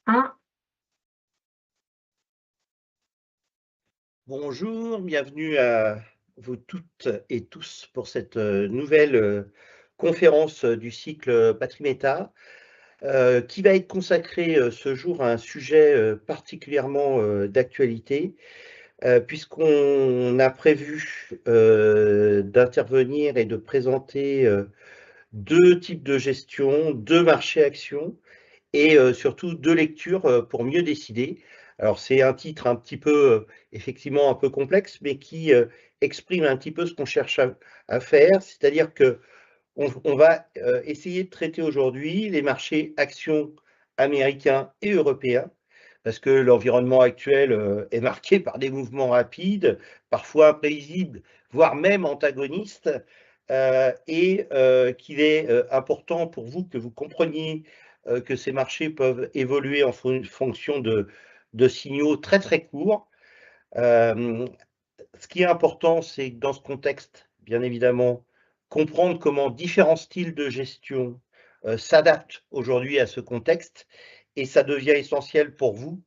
Un. Bonjour, bienvenue à vous toutes et tous pour cette nouvelle conférence du cycle Patrimeta qui va être consacrée ce jour à un sujet particulièrement d'actualité puisqu'on a prévu d'intervenir et de présenter deux types de gestion, deux marchés actions et surtout deux lectures pour mieux décider. Alors c'est un titre un petit peu, effectivement un peu complexe, mais qui exprime un petit peu ce qu'on cherche à faire, c'est-à-dire que on va essayer de traiter aujourd'hui les marchés actions américains et européens, parce que l'environnement actuel est marqué par des mouvements rapides, parfois imprévisibles, voire même antagonistes, et qu'il est important pour vous que vous compreniez que ces marchés peuvent évoluer en fonction de signaux très très courts. Euh, Ce qui est important, c'est que dans ce contexte, bien évidemment, comprendre comment différents styles de gestion s'adaptent aujourd'hui à ce contexte, et ça devient essentiel pour vous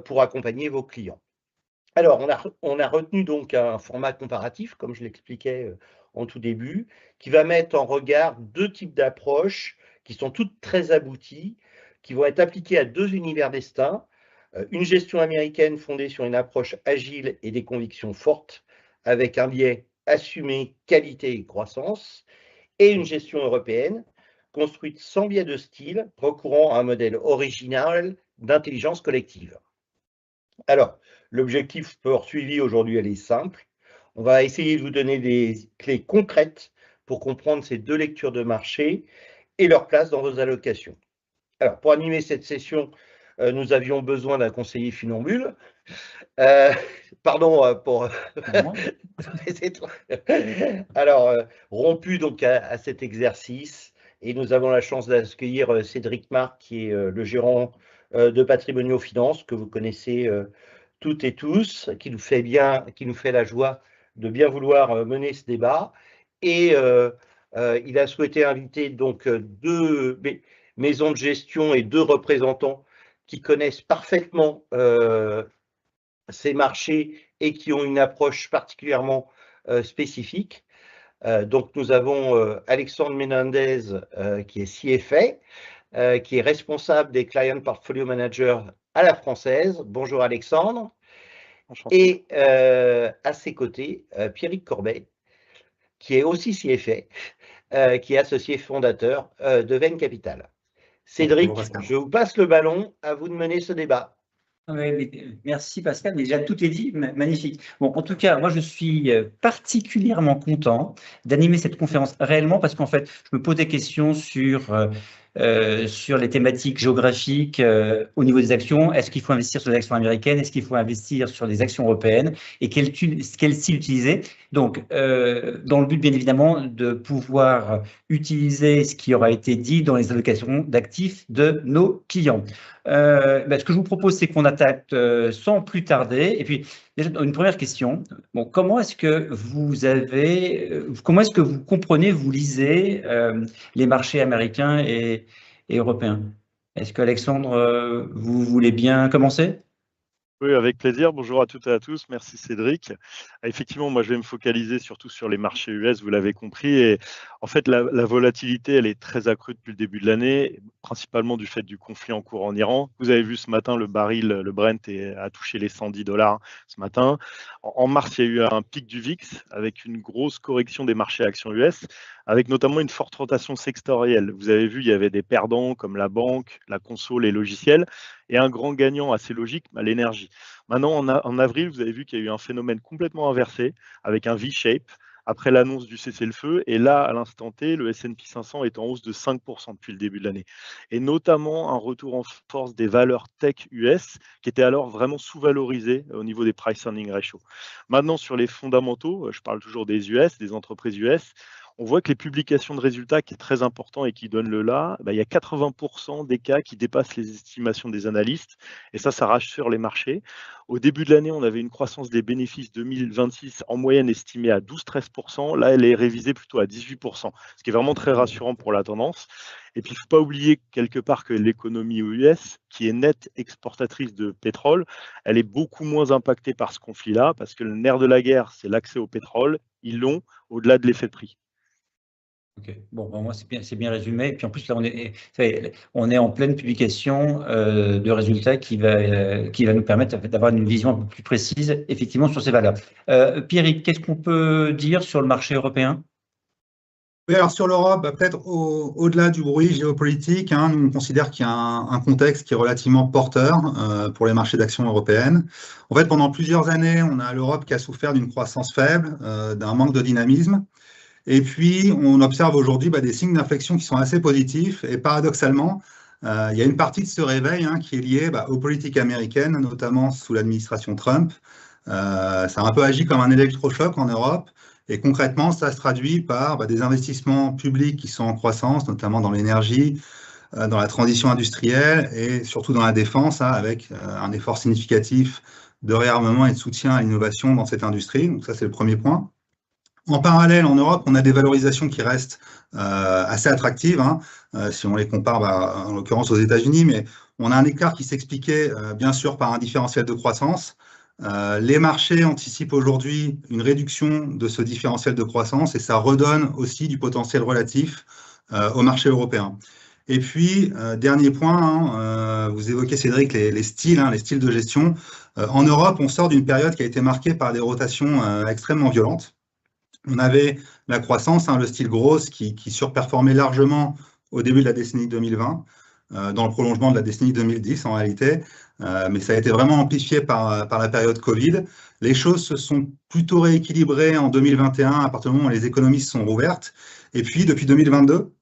pour accompagner vos clients. Alors, on a retenu donc un format comparatif, comme je l'expliquais en tout début, qui va mettre en regard deux types d'approches qui sont toutes très abouties, qui vont être appliquées à deux univers distincts. Une gestion américaine fondée sur une approche agile et des convictions fortes, avec un biais assumé qualité et croissance, et une gestion européenne construite sans biais de style, recourant à un modèle original d'intelligence collective. Alors, l'objectif poursuivi aujourd'hui, elle est simple. On va essayer de vous donner des clés concrètes pour comprendre ces deux lectures de marché et leur place dans vos allocations. Alors, pour animer cette session, nous avions besoin d'un conseiller funambule. Euh, Pardon pour Moi. Alors, rompu donc à cet exercice, et nous avons la chance d'accueillir Cédric Marc, qui est le gérant de Patrimonio Finance, que vous connaissez toutes et tous, qui nous fait la joie de bien vouloir mener ce débat. Et il a souhaité inviter donc deux maisons de gestion et deux représentants qui connaissent parfaitement ces marchés et qui ont une approche particulièrement spécifique. Donc nous avons Alexandre Menendez qui est CFA, qui est responsable des Client Portfolio Managers à la française. Bonjour Alexandre. Enchanté. Et à ses côtés, Pierrick Corbet, qui est aussi CFA, qui est associé fondateur de Venn Capital. Cédric, je vous passe le ballon, à vous de mener ce débat. Merci Pascal, déjà tout est dit, magnifique. Bon, en tout cas, moi je suis particulièrement content d'animer cette conférence réellement parce qu'en fait, je me pose des questions sur les thématiques géographiques au niveau des actions. Est-ce qu'il faut investir sur les actions américaines? Est-ce qu'il faut investir sur les actions européennes? Et quel style utiliser? Donc, dans le but bien évidemment de pouvoir utiliser ce qui aura été dit dans les allocations d'actifs de nos clients. Ce que je vous propose, c'est qu'on attaque sans plus tarder. Et puis, déjà, une première question. Bon, comment est-ce que vous comprenez, vous lisez les marchés américains et européens? Est-ce qu'Alexandre, vous voulez bien commencer? Oui, avec plaisir. Bonjour à toutes et à tous. Merci Cédric. Effectivement, moi je vais me focaliser surtout sur les marchés US, vous l'avez compris. Et en fait, la volatilité, elle est très accrue depuis le début de l'année, principalement du fait du conflit en cours en Iran. Vous avez vu ce matin, le baril, le Brent, a touché les $110 ce matin. En mars, il y a eu un pic du VIX avec une grosse correction des marchés actions US, avec notamment une forte rotation sectorielle. Vous avez vu, il y avait des perdants comme la banque, la conso, les logiciels, et un grand gagnant assez logique, l'énergie. Maintenant, en avril, vous avez vu qu'il y a eu un phénomène complètement inversé avec un V-shape après l'annonce du cessez-le-feu. Et là, à l'instant T, le S&P 500 est en hausse de 5% depuis le début de l'année. Et notamment un retour en force des valeurs tech US qui étaient alors vraiment sous-valorisées au niveau des price earning ratio. Maintenant, sur les fondamentaux, je parle toujours des US, des entreprises US, on voit que les publications de résultats, qui est très important et qui donne le là, il y a 80% des cas qui dépassent les estimations des analystes, et ça rassure les marchés. Au début de l'année, on avait une croissance des bénéfices 2026 en moyenne estimée à 12-13%. Là, elle est révisée plutôt à 18%, ce qui est vraiment très rassurant pour la tendance. Et puis, il ne faut pas oublier quelque part que l'économie US, qui est nette exportatrice de pétrole, elle est beaucoup moins impactée par ce conflit-là, parce que le nerf de la guerre, c'est l'accès au pétrole. Ils l'ont au-delà de l'effet de prix. Ok, bon, moi c'est bien résumé. Et puis en plus, là, on est en pleine publication de résultats qui va nous permettre d'avoir une vision un peu plus précise, effectivement, sur ces valeurs. Pierrick, qu'est-ce qu'on peut dire sur le marché européen? Oui, alors sur l'Europe, peut-être au-delà du bruit géopolitique, nous on considère qu'il y a un contexte qui est relativement porteur pour les marchés d'actions européennes. En fait, pendant plusieurs années, on a l'Europe qui a souffert d'une croissance faible, d'un manque de dynamisme. Et puis, on observe aujourd'hui des signes d'inflexion qui sont assez positifs. Et paradoxalement, il y a une partie de ce réveil qui est liée aux politiques américaines, notamment sous l'administration Trump. Ça a un peu agi comme un électrochoc en Europe. Et concrètement, ça se traduit par des investissements publics qui sont en croissance, notamment dans l'énergie, dans la transition industrielle et surtout dans la défense, avec un effort significatif de réarmement et de soutien à l'innovation dans cette industrie. Donc ça, c'est le premier point. En parallèle, en Europe, on a des valorisations qui restent assez attractives, si on les compare en l'occurrence aux États-Unis, mais on a un écart qui s'expliquait bien sûr par un différentiel de croissance. Les marchés anticipent aujourd'hui une réduction de ce différentiel de croissance et ça redonne aussi du potentiel relatif au marché européen. Et puis, dernier point, vous évoquez Cédric les styles de gestion. En Europe, on sort d'une période qui a été marquée par des rotations extrêmement violentes. On avait la croissance, le style grosse qui surperformait largement au début de la décennie 2020, dans le prolongement de la décennie 2010 en réalité, mais ça a été vraiment amplifié par la période Covid. Les choses se sont plutôt rééquilibrées en 2021 à partir du moment où les économies se sont rouvertes. Et puis depuis 2022,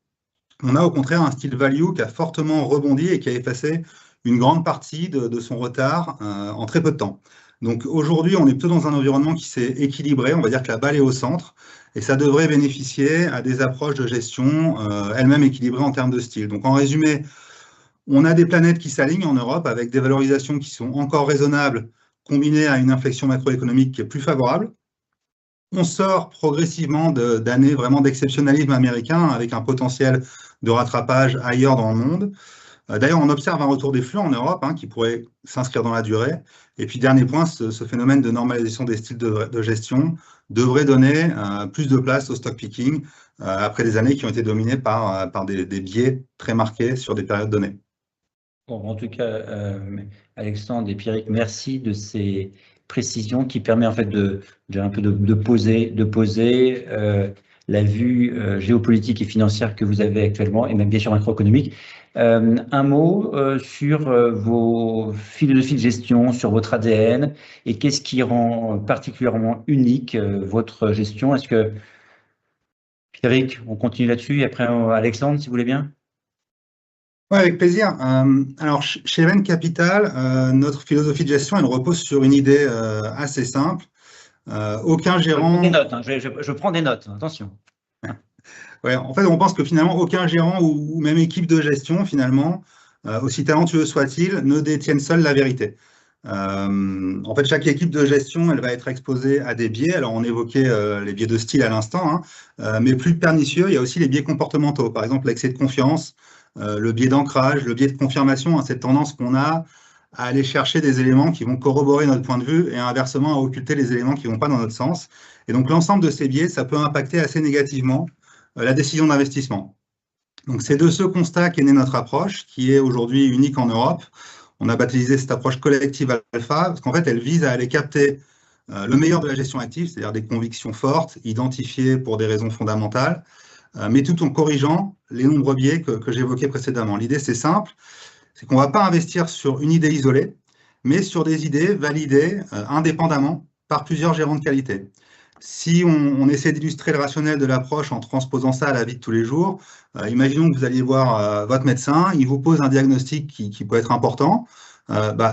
on a au contraire un style value qui a fortement rebondi et qui a effacé une grande partie de son retard en très peu de temps. Donc aujourd'hui, on est plutôt dans un environnement qui s'est équilibré, on va dire que la balle est au centre, et ça devrait bénéficier à des approches de gestion elles-mêmes équilibrées en termes de style. Donc en résumé, on a des planètes qui s'alignent en Europe avec des valorisations qui sont encore raisonnables, combinées à une inflexion macroéconomique qui est plus favorable. On sort progressivement d'années vraiment d'exceptionnalisme américain avec un potentiel de rattrapage ailleurs dans le monde. D'ailleurs, on observe un retour des flux en Europe qui pourrait s'inscrire dans la durée. Et puis, dernier point, ce phénomène de normalisation des styles de gestion devrait donner plus de place au stock picking après des années qui ont été dominées par des biais très marqués sur des périodes données. Bon, en tout cas, Alexandre et Pierrick, merci de ces précisions qui permettent en fait de poser la vue géopolitique et financière que vous avez actuellement, et même bien sûr macroéconomique. Un mot sur vos philosophies de gestion, sur votre ADN, et qu'est-ce qui rend particulièrement unique votre gestion? Est-ce que, Pierrick, on continue là-dessus, et après Alexandre, si vous voulez bien? Oui, avec plaisir. Alors, chez Event Capital, notre philosophie de gestion, elle repose sur une idée assez simple. Aucun gérant… Je prends des notes, je prends des notes, attention. Ouais, en fait, on pense que finalement, aucun gérant ou même équipe de gestion, finalement, aussi talentueux soit-il, ne détienne seul la vérité. En fait, chaque équipe de gestion, elle va être exposée à des biais. Alors, on évoquait les biais de style à l'instant, mais plus pernicieux, il y a aussi les biais comportementaux. Par exemple, l'excès de confiance, le biais d'ancrage, le biais de confirmation, cette tendance qu'on a à aller chercher des éléments qui vont corroborer notre point de vue et inversement à occulter les éléments qui ne vont pas dans notre sens. Et donc, l'ensemble de ces biais, ça peut impacter assez négativement la décision d'investissement. Donc, c'est de ce constat qu'est née notre approche, qui est aujourd'hui unique en Europe. On a baptisé cette approche collective alpha, parce qu'en fait, elle vise à aller capter le meilleur de la gestion active, c'est-à-dire des convictions fortes, identifiées pour des raisons fondamentales, mais tout en corrigeant les nombreux biais que j'évoquais précédemment. L'idée, c'est simple, c'est qu'on ne va pas investir sur une idée isolée, mais sur des idées validées indépendamment par plusieurs gérants de qualité. Si on essaie d'illustrer le rationnel de l'approche en transposant ça à la vie de tous les jours, imaginons que vous alliez voir votre médecin, il vous pose un diagnostic qui peut être important.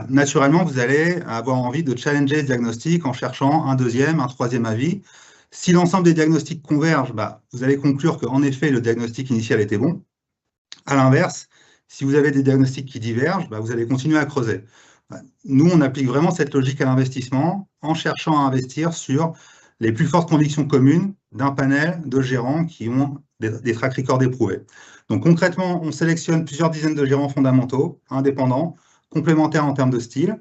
Naturellement, vous allez avoir envie de challenger ce diagnostic en cherchant un deuxième, un troisième avis. Si l'ensemble des diagnostics convergent, vous allez conclure qu'en effet, le diagnostic initial était bon. À l'inverse, si vous avez des diagnostics qui divergent, vous allez continuer à creuser. Nous, on applique vraiment cette logique à l'investissement en cherchant à investir sur les plus fortes convictions communes d'un panel de gérants qui ont des track records éprouvés. Donc concrètement, on sélectionne plusieurs dizaines de gérants fondamentaux, indépendants, complémentaires en termes de style.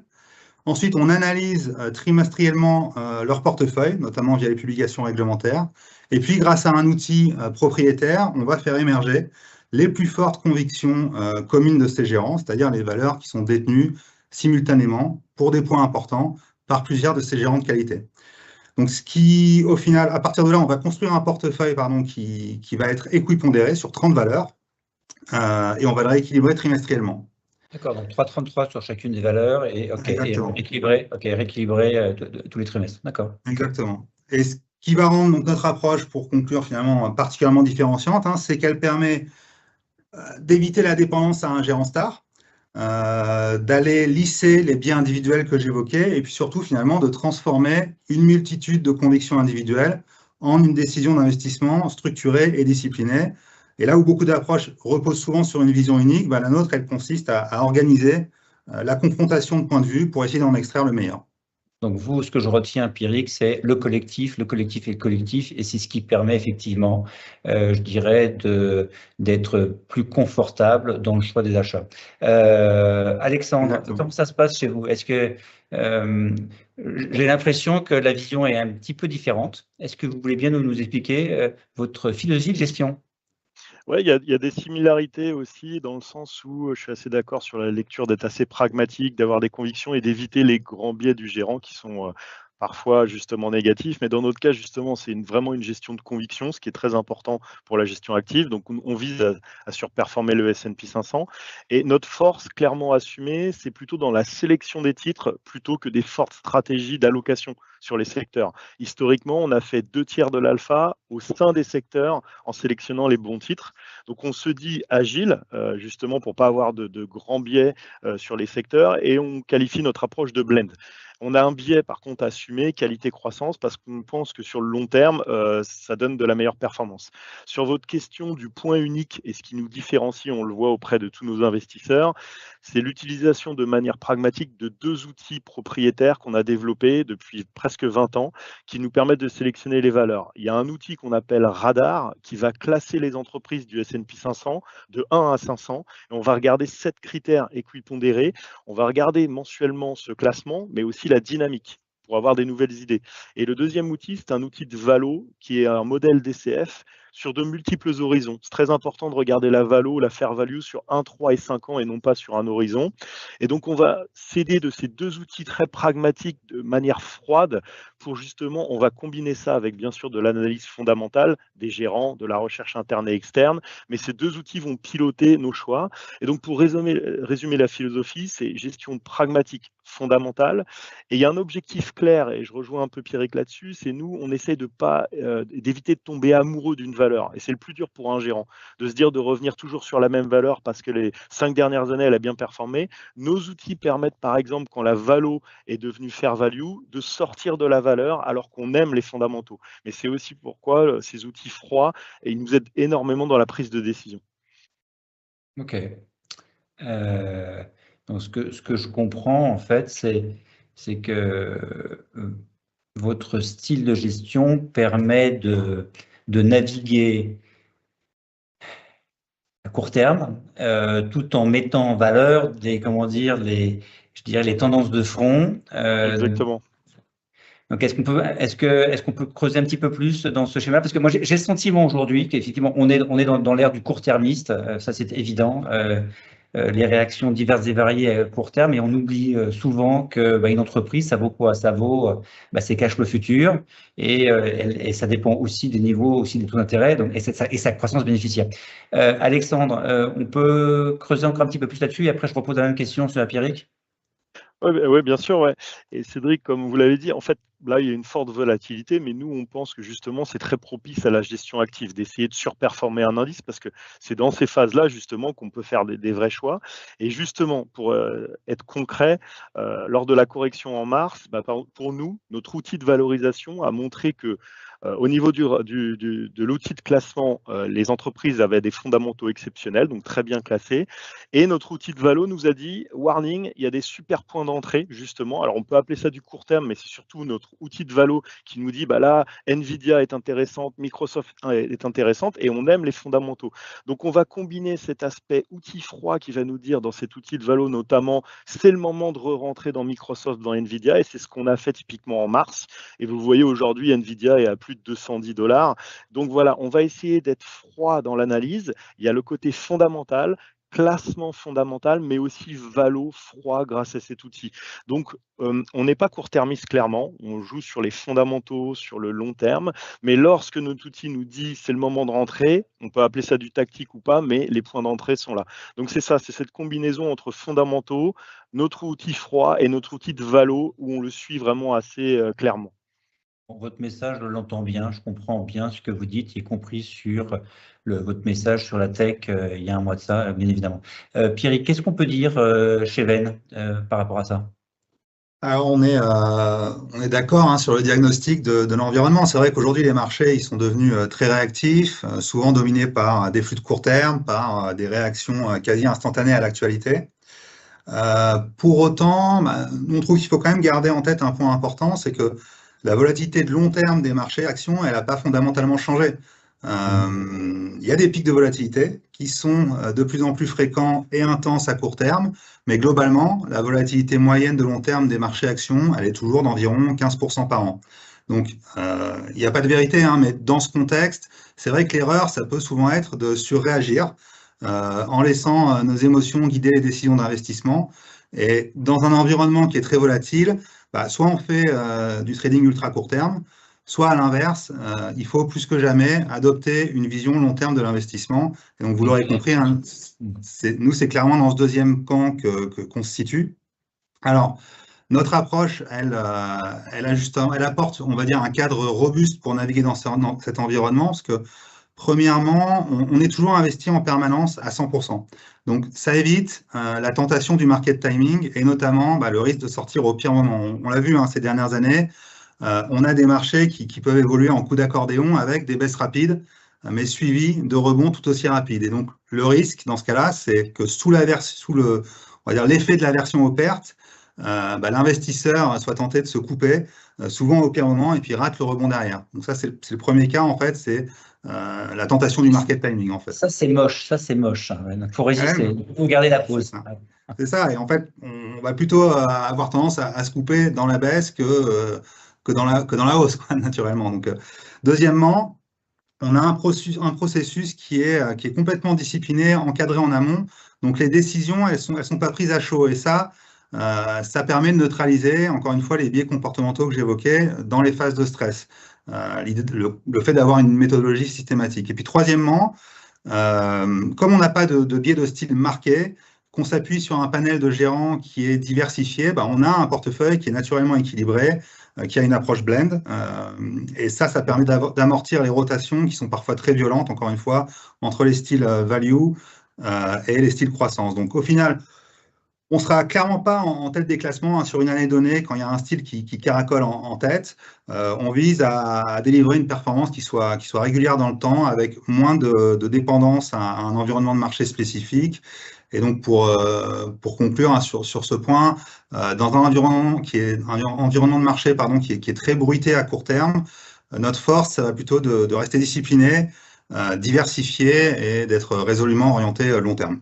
Ensuite, on analyse trimestriellement leur portefeuille, notamment via les publications réglementaires. Et puis, grâce à un outil propriétaire, on va faire émerger les plus fortes convictions communes de ces gérants, c'est-à-dire les valeurs qui sont détenues simultanément, pour des points importants, par plusieurs de ces gérants de qualité. Donc, ce qui, au final, à partir de là, on va construire un portefeuille qui va être équipondéré sur 30 valeurs et on va le rééquilibrer trimestriellement. D'accord, donc 3,33 sur chacune des valeurs et rééquilibrer tous les trimestres. D'accord. Exactement. Et ce qui va rendre donc, notre approche, pour conclure finalement, particulièrement différenciante, c'est qu'elle permet d'éviter la dépendance à un gérant star, d'aller lisser les biais individuels que j'évoquais, et puis surtout finalement de transformer une multitude de convictions individuelles en une décision d'investissement structurée et disciplinée. Et là où beaucoup d'approches reposent souvent sur une vision unique, la nôtre, elle consiste à organiser la confrontation de points de vue pour essayer d'en extraire le meilleur. Donc vous, ce que je retiens empirique, c'est le collectif et le collectif, et c'est ce qui permet effectivement, je dirais, d'être plus confortable dans le choix des achats. Alexandre, comment ça se passe chez vous? Est-ce que j'ai l'impression que la vision est un petit peu différente? Est-ce que vous voulez bien nous expliquer votre philosophie de gestion? Oui, il y a des similarités aussi dans le sens où je suis assez d'accord sur la lecture d'être assez pragmatique, d'avoir des convictions et d'éviter les grands biais du gérant qui sont parfois justement négatifs. Mais dans notre cas, justement, c'est vraiment une gestion de conviction, ce qui est très important pour la gestion active. Donc, on vise à surperformer le S&P 500. Et notre force, clairement assumée, c'est plutôt dans la sélection des titres plutôt que des fortes stratégies d'allocation sur les secteurs. Historiquement, on a fait 2/3 de l'alpha au sein des secteurs en sélectionnant les bons titres. Donc, on se dit agile, justement, pour ne pas avoir de grands biais sur les secteurs, et on qualifie notre approche de blend. On a un biais, par contre, assumé, qualité-croissance, parce qu'on pense que sur le long terme, ça donne de la meilleure performance. Sur votre question du point unique et ce qui nous différencie, on le voit auprès de tous nos investisseurs, c'est l'utilisation de manière pragmatique de 2 outils propriétaires qu'on a développés depuis presque 20 ans, qui nous permettent de sélectionner les valeurs. Il y a un outil qu'on appelle Radar, qui va classer les entreprises du S&P 500 de 1 à 500, et on va regarder 7 critères équipondérés. On va regarder mensuellement ce classement, mais aussi la dynamique pour avoir des nouvelles idées. Et le deuxième outil, c'est un outil de valo qui est un modèle DCF sur de multiples horizons. C'est très important de regarder la valo, la fair value sur 1, 3 et 5 ans et non pas sur un horizon. Et donc, on va s'aider de ces 2 outils très pragmatiques de manière froide pour justement, on va combiner ça avec bien sûr de l'analyse fondamentale des gérants, de la recherche interne et externe, mais ces 2 outils vont piloter nos choix. Et donc, pour résumer la philosophie, c'est gestion pragmatique fondamentale. Et il y a un objectif clair, et je rejoins un peu Pierrick là-dessus, c'est nous, on essaie d'éviter de tomber amoureux d'une valeur. Et c'est le plus dur pour un gérant, de se dire de revenir toujours sur la même valeur parce que les 5 dernières années, elle a bien performé. Nos outils permettent, par exemple, quand la valo est devenue fair value, de sortir de la valeur alors qu'on aime les fondamentaux. Mais c'est aussi pourquoi ces outils froids, et ils nous aident énormément dans la prise de décision. Ok. Donc, ce que je comprends, en fait, c'est que votre style de gestion permet de naviguer à court terme, tout en mettant en valeur les tendances de fond. Exactement. Donc, est-ce qu'on peut creuser un petit peu plus dans ce schéma? Parce que moi, j'ai le sentiment aujourd'hui qu'effectivement, on est dans l'ère du court-termiste, ça c'est évident. Les réactions diverses et variées à court terme, et on oublie souvent que une entreprise, ça vaut quoi? Ça vaut ses cash flows futurs, et ça dépend aussi des niveaux, aussi des taux d'intérêt, et sa croissance bénéficiaire. Alexandre, on peut creuser encore un petit peu plus là-dessus, et après je repose la même question sur la Pierrick. Oui, bien sûr. Ouais. Et Cédric, comme vous l'avez dit, en fait, là, il y a une forte volatilité, mais nous, on pense que justement, c'est très propice à la gestion active, d'essayer de surperformer un indice, parce que c'est dans ces phases-là, justement, qu'on peut faire des vrais choix. Et justement, pour être concret, lors de la correction en mars, pour nous, notre outil de valorisation a montré que au niveau de l'outil de classement, les entreprises avaient des fondamentaux exceptionnels, donc très bien classés. Et notre outil de valo nous a dit, warning, il y a des super points d'entrée, justement. Alors, on peut appeler ça du court terme, mais c'est surtout notre outil de valo qui nous dit, là, Nvidia est intéressante, Microsoft est intéressante, et on aime les fondamentaux. Donc, on va combiner cet aspect outil froid qui va nous dire, dans cet outil de valo notamment, c'est le moment de re-rentrer dans Microsoft, dans Nvidia, et c'est ce qu'on a fait typiquement en mars. Et vous voyez, aujourd'hui, Nvidia est à plus de 210 $. Donc voilà, on va essayer d'être froid dans l'analyse. Il y a le côté fondamental, classement fondamental, mais aussi valo froid grâce à cet outil. Donc, on n'est pas court-termiste clairement, on joue sur les fondamentaux, sur le long terme, mais lorsque notre outil nous dit c'est le moment de rentrer, on peut appeler ça du tactique ou pas, mais les points d'entrée sont là. Donc c'est ça, c'est cette combinaison entre fondamentaux, notre outil froid et notre outil de valo où on le suit vraiment assez clairement. Votre message, je l'entends bien, je comprends bien ce que vous dites, y compris sur votre message sur la tech il y a un mois de ça, bien évidemment. Pierrick, qu'est-ce qu'on peut dire chez Venn par rapport à ça? Alors, on est d'accord sur le diagnostic de l'environnement. C'est vrai qu'aujourd'hui, les marchés ils sont devenus très réactifs, souvent dominés par des flux de court terme, par des réactions quasi instantanées à l'actualité. Pour autant, on trouve qu'il faut quand même garder en tête un point important, c'est que la volatilité de long terme des marchés actions, elle n'a pas fondamentalement changé. Il y a des pics de volatilité qui sont de plus en plus fréquents et intenses à court terme, mais globalement, la volatilité moyenne de long terme des marchés actions, elle est toujours d'environ 15% par an. Donc, il n'y a pas de vérité, mais dans ce contexte, c'est vrai que l'erreur, ça peut souvent être de surréagir en laissant nos émotions guider les décisions d'investissement. Et dans un environnement qui est très volatile, soit on fait du trading ultra court terme, soit à l'inverse, il faut plus que jamais adopter une vision long terme de l'investissement. Et donc, vous l'aurez compris, nous, c'est clairement dans ce deuxième camp qu'on se situe. Alors, notre approche, elle apporte, on va dire, un cadre robuste pour naviguer dans cet environnement, parce que premièrement, on est toujours investi en permanence à 100%. Donc, ça évite la tentation du market timing et notamment le risque de sortir au pire moment. On l'a vu ces dernières années, on a des marchés qui peuvent évoluer en coup d'accordéon avec des baisses rapides, mais suivies de rebonds tout aussi rapides. Et donc, le risque, dans ce cas-là, c'est que on va dire l'effet de l'aversion aux pertes, l'investisseur soit tenté de se couper, souvent au pire moment, et puis rate le rebond derrière. Donc ça, c'est le premier cas, en fait, c'est la tentation du market timing, en fait. Ça, c'est moche, Il faut résister, il faut garder la pause. C'est ça, et en fait, on va plutôt avoir tendance à se couper dans la baisse que dans la hausse, naturellement. Donc, deuxièmement, on a un processus qui est complètement discipliné, encadré en amont. Donc, les décisions, elles sont pas prises à chaud. Et ça permet de neutraliser, encore une fois, les biais comportementaux que j'évoquais dans les phases de stress. Le fait d'avoir une méthodologie systématique. Et puis, troisièmement, comme on n'a pas de biais de style marqué, qu'on s'appuie sur un panel de gérants qui est diversifié, on a un portefeuille qui est naturellement équilibré, qui a une approche blend. Et ça permet d'amortir les rotations qui sont parfois très violentes, encore une fois, entre les styles value et les styles croissance. Donc, au final, on ne sera clairement pas en tête des classements sur une année donnée quand il y a un style qui caracole en tête. On vise à délivrer une performance qui soit régulière dans le temps, avec moins de dépendance à un environnement de marché spécifique. Et donc, pour conclure sur ce point, dans un environnement de marché qui est très bruité à court terme, notre force, ça va plutôt de rester discipliné, diversifié et d'être résolument orienté long terme.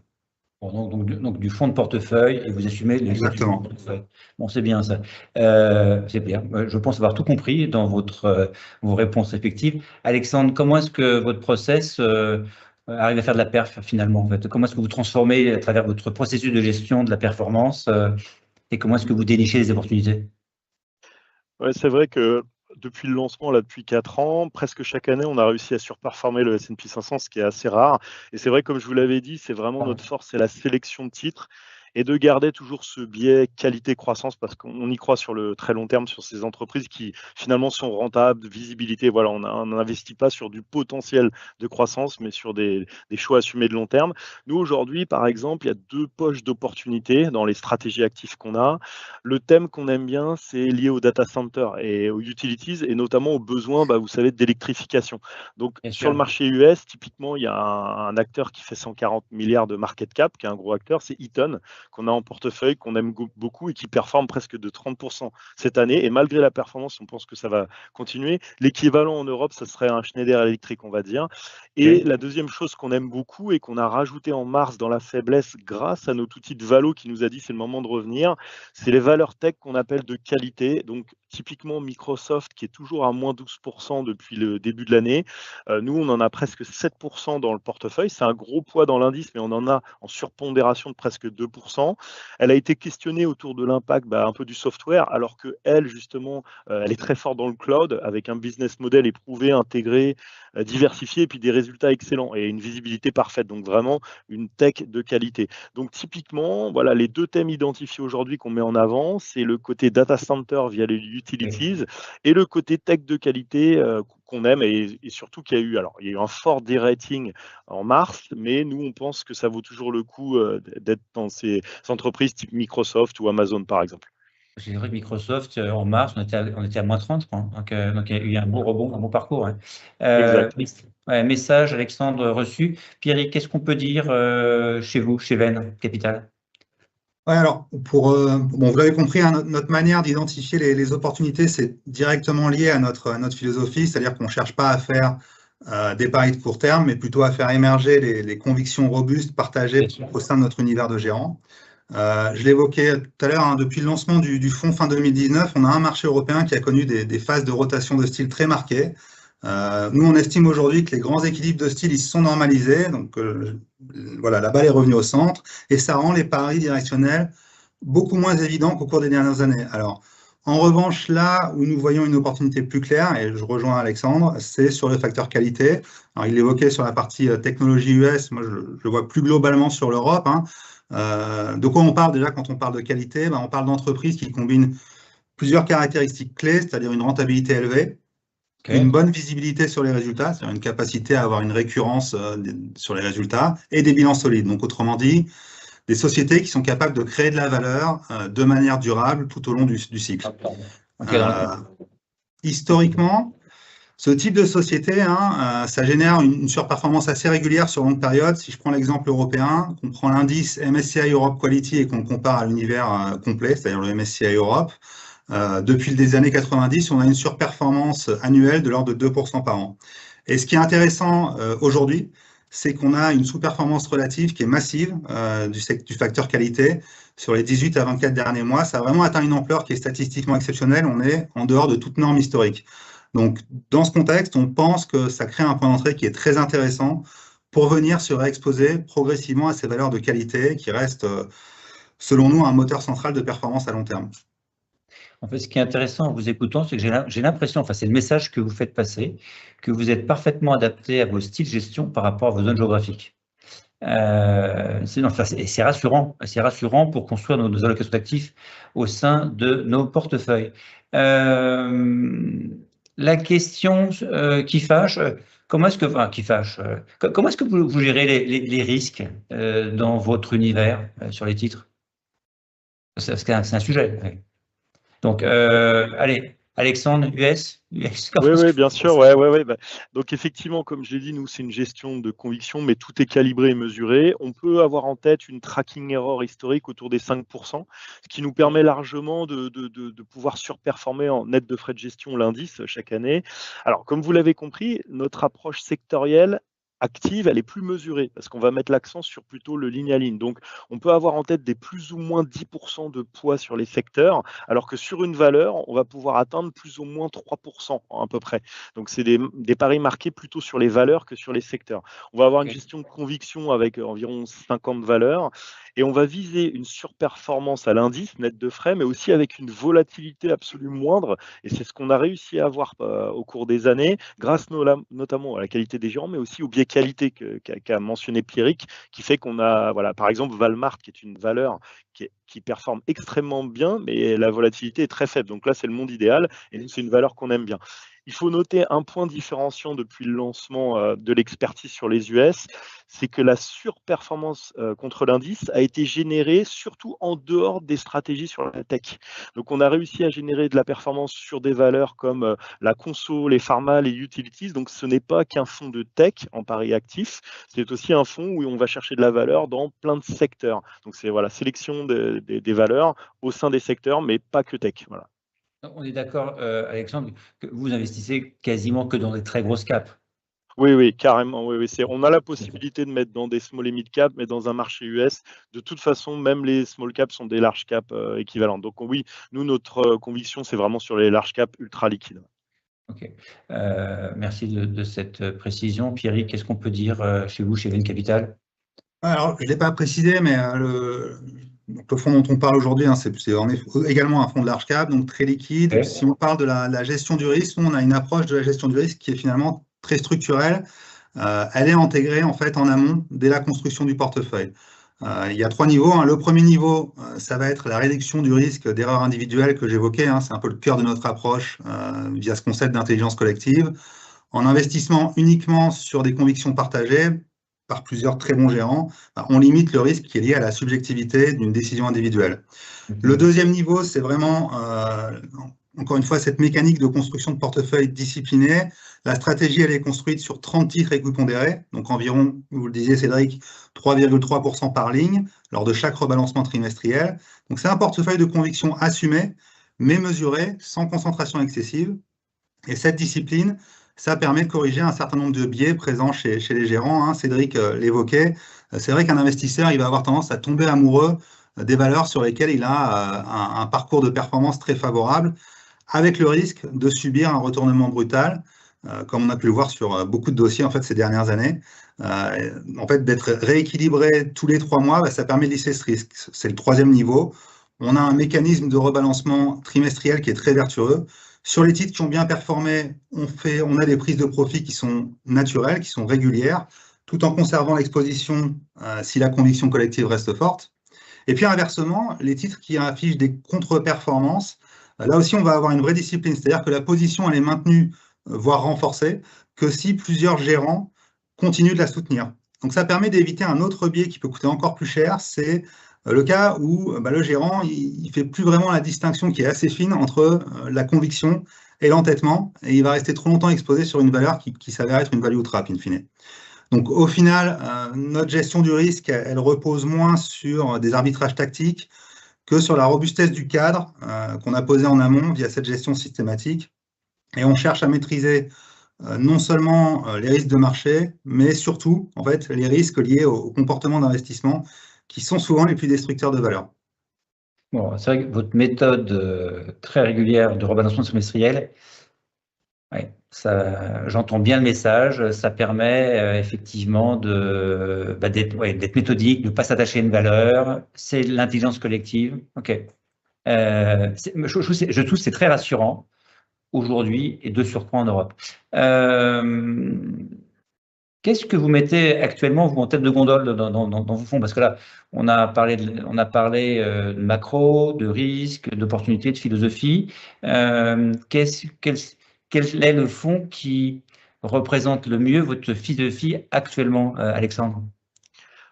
Donc du fonds de portefeuille et vous assumez les Exactement. portefeuille. Bon, c'est bien ça. C'est bien. Je pense avoir tout compris dans vos réponses effectives. Alexandre, comment est-ce que votre process arrive à faire de la perf finalement en fait? Comment est-ce que vous transformez à travers votre processus de gestion de la performance et comment est-ce que vous dénichez les opportunités? Ouais, c'est vrai que depuis le lancement, là, depuis 4 ans, presque chaque année, on a réussi à surperformer le S&P 500, ce qui est assez rare. Et c'est vrai, comme je vous l'avais dit, c'est vraiment notre force, c'est la sélection de titres. et de garder toujours ce biais qualité-croissance parce qu'on y croit sur le très long terme sur ces entreprises qui finalement sont rentables, de visibilité. Voilà, on n'investit pas sur du potentiel de croissance, mais sur des choix assumés de long terme. Nous, aujourd'hui, par exemple, il y a 2 poches d'opportunités dans les stratégies actives qu'on a. Le thème qu'on aime bien, c'est lié au data center et aux utilities et notamment aux besoins, vous savez, d'électrification. Donc, Bien sur le sûr. marché US, typiquement, il y a un acteur qui fait 140 milliards de market cap, qui est un gros acteur, c'est Eaton, qu'on a en portefeuille, qu'on aime beaucoup et qui performe presque de 30% cette année. Et malgré la performance, on pense que ça va continuer. L'équivalent en Europe, ça serait un Schneider Electric, on va dire. Et Ok. la deuxième chose qu'on aime beaucoup et qu'on a rajouté en mars dans la faiblesse grâce à notre outil de Valo qui nous a dit c'est le moment de revenir, c'est les valeurs tech qu'on appelle de qualité. Donc typiquement Microsoft qui est toujours à moins 12% depuis le début de l'année. Nous, on en a presque 7% dans le portefeuille. C'est un gros poids dans l'indice, mais on en a en surpondération de presque 2%. Elle a été questionnée autour de l'impact un peu du software, alors qu'elle, justement, elle est très forte dans le cloud avec un business model éprouvé, intégré, diversifié et puis des résultats excellents et une visibilité parfaite. Donc vraiment une tech de qualité. Donc typiquement, voilà les 2 thèmes identifiés aujourd'hui qu'on met en avant, c'est le côté data center via les utilities et le côté tech de qualité qu'on aime et surtout qu'il y a eu, alors il y a eu un fort dérating en mars, mais nous on pense que ça vaut toujours le coup d'être dans ces entreprises type Microsoft ou Amazon par exemple. C'est vrai que Microsoft, en mars, on était à moins 30, je crois. Donc, il y a eu un beau rebond, un bon parcours. Ouais. Exact. Message, Alexandre, reçu. Pierrick, qu'est-ce qu'on peut dire chez vous, chez Venn Capital? Ouais, alors, bon, vous l'avez compris, hein, notre manière d'identifier les opportunités, c'est directement lié à notre philosophie, c'est-à-dire qu'on ne cherche pas à faire des paris de court terme, mais plutôt à faire émerger les convictions robustes partagées au sein de notre univers de gérants. Je l'évoquais tout à l'heure, hein, depuis le lancement du fonds fin 2019, on a un marché européen qui a connu des phases de rotation de style très marquées. Nous, on estime aujourd'hui que les grands équilibres de style, ils se sont normalisés. Donc, voilà, la balle est revenue au centre et ça rend les paris directionnels beaucoup moins évidents qu'au cours des dernières années. Alors, en revanche, là où nous voyons une opportunité plus claire, et je rejoins Alexandre, c'est sur le facteur qualité. Alors, il l'évoquait sur la partie technologie US, moi je le vois plus globalement sur l'Europe, hein. De quoi on parle déjà quand on parle de qualité? On parle d'entreprises qui combinent plusieurs caractéristiques clés, c'est-à-dire une rentabilité élevée, une bonne visibilité sur les résultats, c'est-à-dire une capacité à avoir une récurrence sur les résultats, et des bilans solides. Donc, autrement dit, des sociétés qui sont capables de créer de la valeur de manière durable tout au long du cycle. Okay, Historiquement, ce type de société, hein, ça génère une surperformance assez régulière sur longue période. Si je prends l'exemple européen, qu'on prend l'indice MSCI Europe Quality et qu'on le compare à l'univers complet, c'est-à-dire le MSCI Europe, depuis les années 90, on a une surperformance annuelle de l'ordre de 2% par an. Et ce qui est intéressant aujourd'hui, c'est qu'on a une sous-performance relative qui est massive du facteur qualité sur les 18 à 24 derniers mois. Ça a vraiment atteint une ampleur qui est statistiquement exceptionnelle. On est en dehors de toute norme historique. Donc, dans ce contexte, on pense que ça crée un point d'entrée qui est très intéressant pour venir se réexposer progressivement à ces valeurs de qualité qui restent, selon nous, un moteur central de performance à long terme. En fait, ce qui est intéressant en vous écoutant, c'est que j'ai l'impression, enfin, c'est le message que vous faites passer, que vous êtes parfaitement adapté à vos styles de gestion par rapport à vos zones géographiques. C'est rassurant pour construire nos allocations d'actifs au sein de nos portefeuilles. La question qui fâche, comment est-ce que vous gérez les risques dans votre univers sur les titres? C'est un sujet. Ouais. Donc, allez, Alexandre, US, Oui, bien sûr. Ouais. Donc, effectivement, comme je l'ai dit, nous, c'est une gestion de conviction, mais tout est calibré et mesuré. On peut avoir en tête une tracking error historique autour des 5%, ce qui nous permet largement de pouvoir surperformer en net de frais de gestion l'indice chaque année. Alors, comme vous l'avez compris, notre approche sectorielle active, elle est plus mesurée parce qu'on va mettre l'accent sur plutôt le ligne à ligne. Donc, on peut avoir en tête des plus ou moins 10% de poids sur les secteurs, alors que sur une valeur, on va pouvoir atteindre plus ou moins 3% à peu près. Donc, c'est des paris marqués plutôt sur les valeurs que sur les secteurs. On va avoir une gestion de conviction avec environ 50 valeurs Et on va viser une surperformance à l'indice net de frais, mais aussi avec une volatilité absolument moindre. Et c'est ce qu'on a réussi à avoir au cours des années, grâce notamment à la qualité des gérants, mais aussi au biais qualité qu'a mentionné Pierrick, qui fait qu'on a, voilà, par exemple, Valmart, qui est une valeur qui performe extrêmement bien, mais la volatilité est très faible. Donc là, c'est le monde idéal, et c'est une valeur qu'on aime bien. Il faut noter un point différenciant depuis le lancement de l'expertise sur les US, c'est que la surperformance contre l'indice a été générée surtout en dehors des stratégies sur la tech. Donc on a réussi à générer de la performance sur des valeurs comme la conso, les pharma, les utilities. Donc ce n'est pas qu'un fonds de tech en pari actif, c'est aussi un fonds où on va chercher de la valeur dans plein de secteurs. Donc c'est voilà, sélection des valeurs au sein des secteurs, mais pas que tech. Voilà. On est d'accord, Alexandre, que vous investissez quasiment que dans des très grosses caps. Oui, oui, carrément. Oui, oui. On a la possibilité de mettre dans des small et mid cap, mais dans un marché US, de toute façon, même les small caps sont des large caps équivalents. Donc oui, nous, notre conviction, c'est vraiment sur les large caps ultra liquides. Ok. Merci de cette précision. Pierrick, qu'est-ce qu'on peut dire chez vous, chez Venn Capital? Alors, je ne l'ai pas précisé, mais donc le fonds dont on parle aujourd'hui, hein, c'est également un fonds de large cap, donc très liquide. Okay. Si on parle de la gestion du risque, nous, on a une approche de la gestion du risque qui est finalement très structurelle. Elle est intégrée en fait en amont dès la construction du portefeuille. Il y a 3 niveaux, hein. Le premier niveau, ça va être la réduction du risque d'erreur individuelle que j'évoquais, hein. C'est un peu le cœur de notre approche via ce concept d'intelligence collective. En investissement uniquement sur des convictions partagées par plusieurs très bons gérants, on limite le risque qui est lié à la subjectivité d'une décision individuelle. Le deuxième niveau, c'est vraiment, encore une fois, cette mécanique de construction de portefeuille discipliné. La stratégie, elle est construite sur 30 titres équipondérés, donc environ, vous le disiez Cédric, 3,3% par ligne lors de chaque rebalancement trimestriel. Donc c'est un portefeuille de conviction assumé, mais mesuré, sans concentration excessive. Et cette discipline, ça permet de corriger un certain nombre de biais présents chez les gérants, hein. Cédric l'évoquait. C'est vrai qu'un investisseur, il va avoir tendance à tomber amoureux des valeurs sur lesquelles il a un parcours de performance très favorable, avec le risque de subir un retournement brutal, comme on a pu le voir sur beaucoup de dossiers en fait, ces dernières années. En fait, d'être rééquilibré tous les 3 mois, ça permet de lisser ce risque. C'est le 3e niveau. On a un mécanisme de rebalancement trimestriel qui est très vertueux. Sur les titres qui ont bien performé, on a des prises de profit qui sont naturelles, qui sont régulières, tout en conservant l'exposition si la conviction collective reste forte. Et puis inversement, les titres qui affichent des contre-performances, là aussi on va avoir une vraie discipline, c'est-à-dire que la position elle est maintenue, voire renforcée, que si plusieurs gérants continuent de la soutenir. Donc ça permet d'éviter un autre biais qui peut coûter encore plus cher, c'est le cas où le gérant il fait plus vraiment la distinction qui est assez fine entre la conviction et l'entêtement, et il va rester trop longtemps exposé sur une valeur qui s'avère être une value trap in fine. Donc au final, notre gestion du risque, elle repose moins sur des arbitrages tactiques que sur la robustesse du cadre qu'on a posé en amont via cette gestion systématique. Et on cherche à maîtriser non seulement les risques de marché, mais surtout en fait, les risques liés au comportement d'investissement qui sont souvent les plus destructeurs de valeur. Bon, c'est vrai que votre méthode très régulière de rebalancement trimestriel, ouais, j'entends bien le message, ça permet effectivement d'être méthodique, de ne pas s'attacher à une valeur, c'est l'intelligence collective. Ok. Je trouve que c'est très rassurant aujourd'hui et de surcroît en Europe. Qu'est-ce que vous mettez actuellement, vous, en tête de gondole dans vos fonds? Parce que là, on a parlé de macro, de risque, d'opportunités, de philosophie. Quel est le fonds qui représente le mieux votre philosophie actuellement, Alexandre?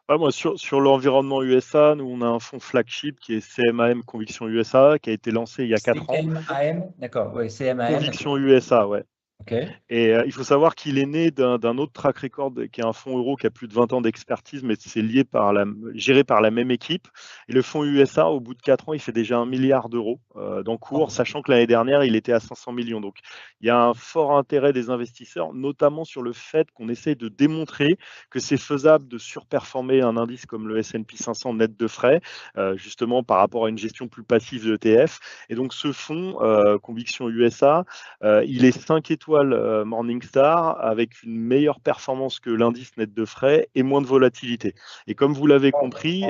Moi, sur l'environnement USA, nous, on a un fonds flagship qui est CMAM Conviction USA, qui a été lancé il y a 4 ans. CMAM, d'accord, oui, CMAM. Conviction USA, ouais. Okay. Et il faut savoir qu'il est né d'un autre track record qui est un fonds euro qui a plus de 20 ans d'expertise, mais c'est géré par la même équipe. Et le fonds USA, au bout de 4 ans, il fait déjà 1 milliard d'euros d'encours, sachant que l'année dernière, il était à 500 millions. Donc, il y a un fort intérêt des investisseurs, notamment sur le fait qu'on essaie de démontrer que c'est faisable de surperformer un indice comme le S&P 500 net de frais, justement par rapport à une gestion plus passive d'ETF. Et donc, ce fonds, Conviction USA, il est 5 étoiles étoiles Morningstar avec une meilleure performance que l'indice net de frais et moins de volatilité. Et comme vous l'avez compris,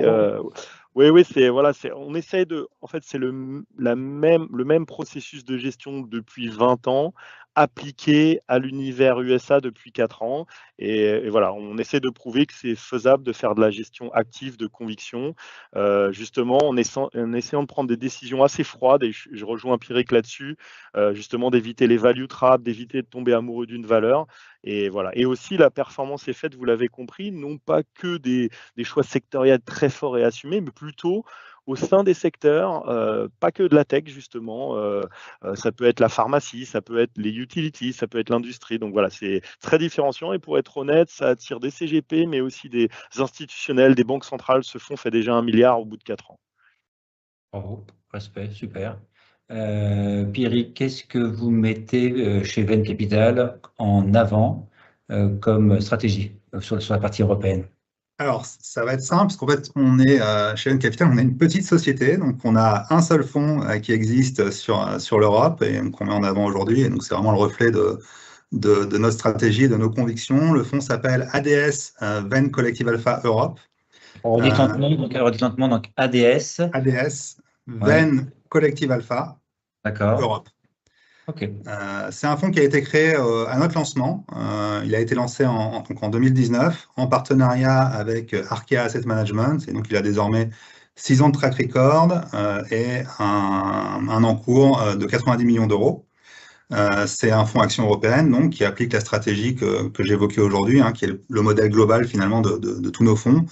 oui, on essaie de, en fait, c'est le même processus de gestion depuis 20 ans, appliqué à l'univers USA depuis 4 ans. Et voilà, on essaie de prouver que c'est faisable de faire de la gestion active de conviction, justement en essayant de prendre des décisions assez froides, et je rejoins Pierrick là-dessus, justement d'éviter les value traps, d'éviter de tomber amoureux d'une valeur. Et voilà. Et aussi, la performance est faite, vous l'avez compris, non pas que des choix sectoriels très forts et assumés, mais plutôt au sein des secteurs, pas que de la tech, justement. Ça peut être la pharmacie, ça peut être les utilities, ça peut être l'industrie. Donc voilà, c'est très différenciant. Et pour être honnête, ça attire des CGP, mais aussi des institutionnels, des banques centrales. Ce fonds fait déjà 1 milliard au bout de 4 ans. Bravo, respect, super. Pierrick, qu'est-ce que vous mettez chez Venn Capital en avant comme stratégie sur la partie européenne? Alors, ça va être simple, parce qu'en fait, chez Venn Capital, on est une petite société, donc on a un seul fonds qui existe sur l'Europe et qu'on met en avant aujourd'hui, et donc c'est vraiment le reflet de notre stratégie et de nos convictions. Le fonds s'appelle ADS Venn Collective Alpha Europe. Redites lentement, donc ADS. ADS Venn Collective Alpha Europe. Ok. C'est un fonds qui a été créé à notre lancement. Il a été lancé en 2019 en partenariat avec Arkea Asset Management, et donc il a désormais 6 ans de track record et un encours de 90 millions d'euros. C'est un fonds action européenne donc, qui applique la stratégie que j'évoquais aujourd'hui, qui est le modèle global finalement de tous nos fonds,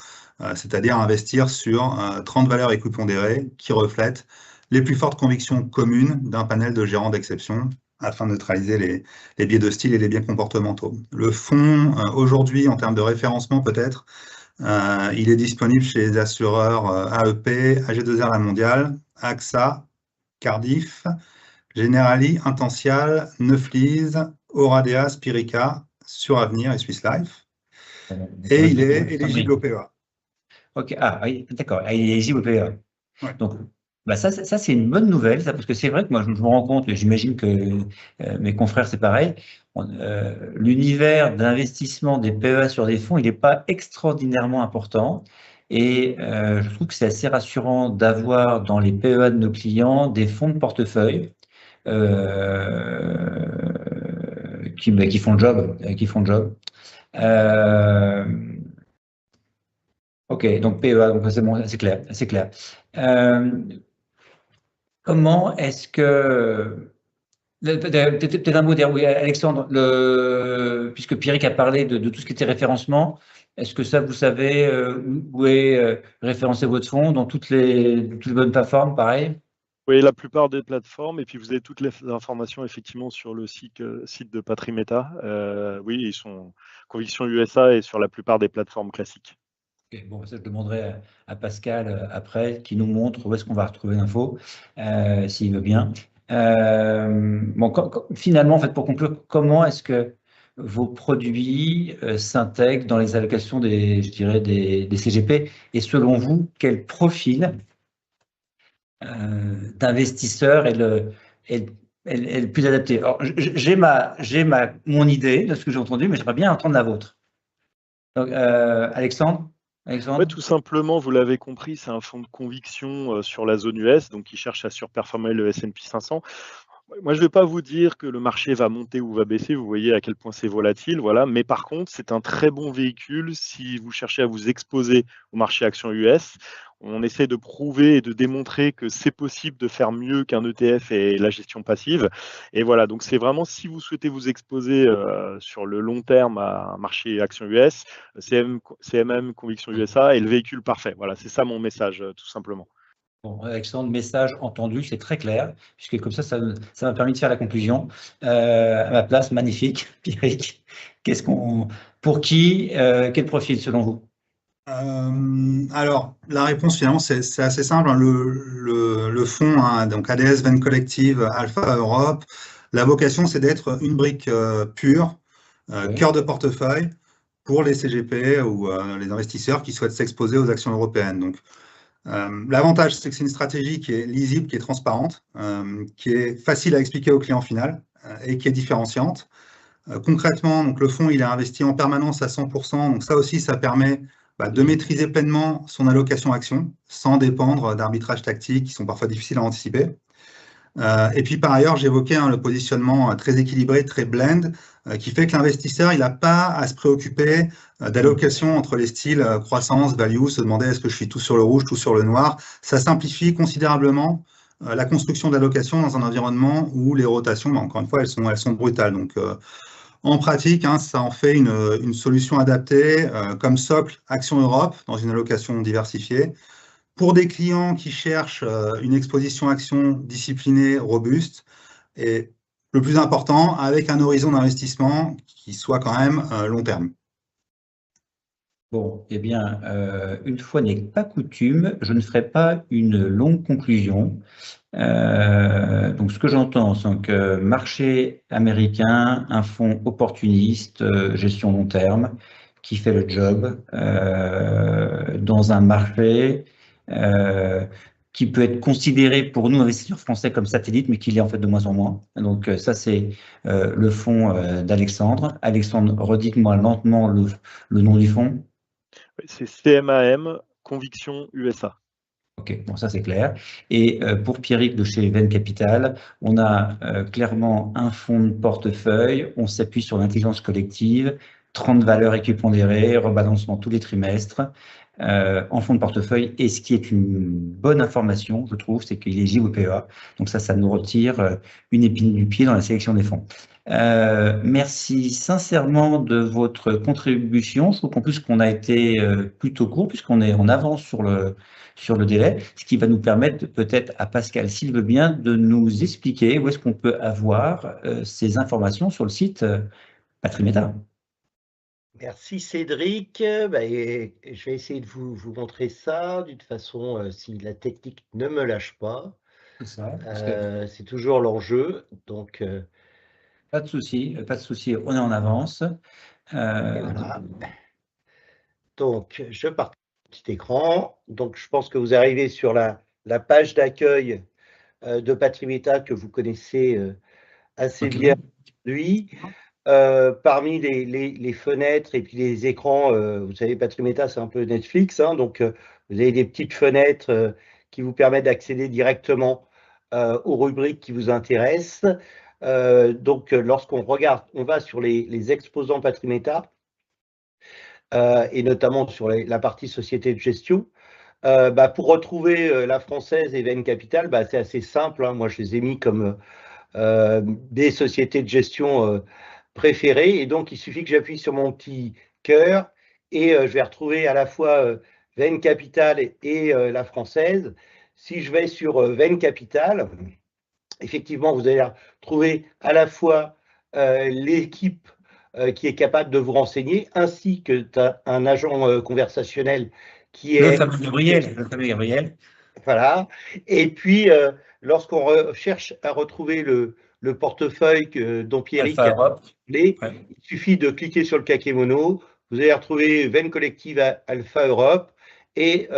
c'est-à-dire investir sur 30 valeurs équipondérées qui reflètent les plus fortes convictions communes d'un panel de gérants d'exception afin de neutraliser les biais de style et les biais comportementaux. Le fonds, aujourd'hui, en termes de référencement peut-être, il est disponible chez les assureurs AEP, AG2R La Mondiale, AXA, Cardiff, Generali, Intensial, Neuflize, Oradea, Spirica, Suravenir et Swiss Life. Et il est éligible au PEA. Ok, oui, d'accord, il est éligible au PEA. Ouais. Donc, ça c'est une bonne nouvelle, ça, parce que c'est vrai que moi, je me rends compte, et j'imagine que mes confrères, c'est pareil, l'univers d'investissement des PEA sur des fonds, il n'est pas extraordinairement important. Et je trouve que c'est assez rassurant d'avoir dans les PEA de nos clients des fonds de portefeuille qui font le job. Ok, donc PEA, donc c'est bon, c'est clair. Comment est-ce que peut-être un mot dire, oui, Alexandre, puisque Pierrick a parlé de tout ce qui était référencement, est-ce que ça, vous savez où est référencé votre fonds dans toutes les bonnes plateformes, pareil? Oui, la plupart des plateformes, et puis vous avez toutes les informations effectivement sur le site de Patrimeta. Oui, ils sont conviction USA et sur la plupart des plateformes classiques. Okay, bon, ça je demanderai à Pascal après, qui nous montre où est-ce qu'on va retrouver l'info, s'il veut bien. Finalement, en fait, pour conclure, comment est-ce que vos produits s'intègrent dans les allocations des CGP, et selon vous, quel profil d'investisseur est le plus adapté? Alors, j'ai mon idée de ce que j'ai entendu, mais j'aimerais bien entendre la vôtre. Donc, Alexandre? Ouais, tout simplement, vous l'avez compris, c'est un fonds de conviction sur la zone US, donc qui cherche à surperformer le S&P 500. Moi, je ne vais pas vous dire que le marché va monter ou va baisser, vous voyez à quel point c'est volatile, voilà. Mais par contre, c'est un très bon véhicule si vous cherchez à vous exposer au marché actions US. On essaie de prouver et de démontrer que c'est possible de faire mieux qu'un ETF et la gestion passive. Et voilà, donc c'est vraiment si vous souhaitez vous exposer sur le long terme à un marché actions US, CMM Conviction USA est le véhicule parfait. Voilà, c'est ça mon message, tout simplement. Bon, Alexandre, message entendu, c'est très clair, puisque comme ça m'a permis de faire la conclusion. À ma place, magnifique. Pierrick, pour qui, quel profil selon vous? Alors, la réponse finalement, c'est assez simple. Le fonds, donc ADS Venn Collective Alpha Europe, la vocation, c'est d'être une brique pure, cœur de portefeuille pour les CGP ou les investisseurs qui souhaitent s'exposer aux actions européennes. Donc, L'avantage, c'est que c'est une stratégie qui est lisible, qui est transparente, qui est facile à expliquer au client final et qui est différenciante. Concrètement, donc, le fonds il est investi en permanence à 100%, donc ça aussi, ça permet de maîtriser pleinement son allocation action sans dépendre d'arbitrages tactiques qui sont parfois difficiles à anticiper. Et puis par ailleurs, j'évoquais le positionnement très équilibré, très blend, qui fait que l'investisseur il n'a pas à se préoccuper d'allocation entre les styles croissance, value, se demander est-ce que je suis tout sur le rouge, tout sur le noir. Ça simplifie considérablement la construction d'allocation dans un environnement où les rotations, encore une fois, elles sont brutales. Donc en pratique, ça en fait une solution adaptée comme socle Action Europe dans une allocation diversifiée. Pour des clients qui cherchent une exposition action disciplinée, robuste, et le plus important, avec un horizon d'investissement qui soit quand même long terme. Bon, eh bien, une fois n'est pas coutume, je ne ferai pas une longue conclusion. Donc, ce que j'entends, c'est que marché américain, un fonds opportuniste, gestion long terme, qui fait le job dans un marché qui peut être considéré pour nous, investisseurs français, comme satellite, mais qui l'est en fait de moins en moins. Donc, ça, c'est le fonds d'Alexandre. Alexandre, redites-moi lentement le nom du fonds. C'est CMAM, Conviction USA. Ok, bon, ça c'est clair. Et pour Pierrick de chez Venn Capital, on a clairement un fonds de portefeuille, on s'appuie sur l'intelligence collective, 30 valeurs équipondérées, rebalancement tous les trimestres en fonds de portefeuille. Et ce qui est une bonne information, je trouve, c'est qu'il est JOPEA. Donc ça nous retire une épine du pied dans la sélection des fonds. Merci sincèrement de votre contribution. Je trouve qu'en plus qu'on a été plutôt court puisqu'on est en avance sur le délai, ce qui va nous permettre peut-être à Pascal, s'il veut bien, de nous expliquer où est-ce qu'on peut avoir ces informations sur le site Patrimeta. Merci Cédric. Je vais essayer de vous montrer ça d'une façon, si la technique ne me lâche pas. C'est toujours l'enjeu. Donc, pas de souci, on est en avance. Voilà. Donc, je pars petit écran. Donc, je pense que vous arrivez sur la page d'accueil de Patrimeta que vous connaissez assez bien aujourd'hui. Parmi les fenêtres et puis les écrans, vous savez, Patrimeta, c'est un peu Netflix. Donc, vous avez des petites fenêtres qui vous permettent d'accéder directement aux rubriques qui vous intéressent. Donc, lorsqu'on regarde, on va sur les exposants Patrimeta, et notamment sur la partie société de gestion. Pour retrouver la Française et Venn Capital, c'est assez simple. Moi, je les ai mis comme des sociétés de gestion préférées. Et donc, il suffit que j'appuie sur mon petit cœur et je vais retrouver à la fois Venn Capital et la Française. Si je vais sur Venn Capital, effectivement, vous allez trouver à la fois l'équipe qui est capable de vous renseigner, ainsi que un agent conversationnel qui est… Le fameux Gabriel. Voilà. Et puis, lorsqu'on cherche à retrouver le portefeuille dont Pierrick a parlé, il suffit de cliquer sur le kakémono. Vous allez retrouver Venn Collective Alpha Europe et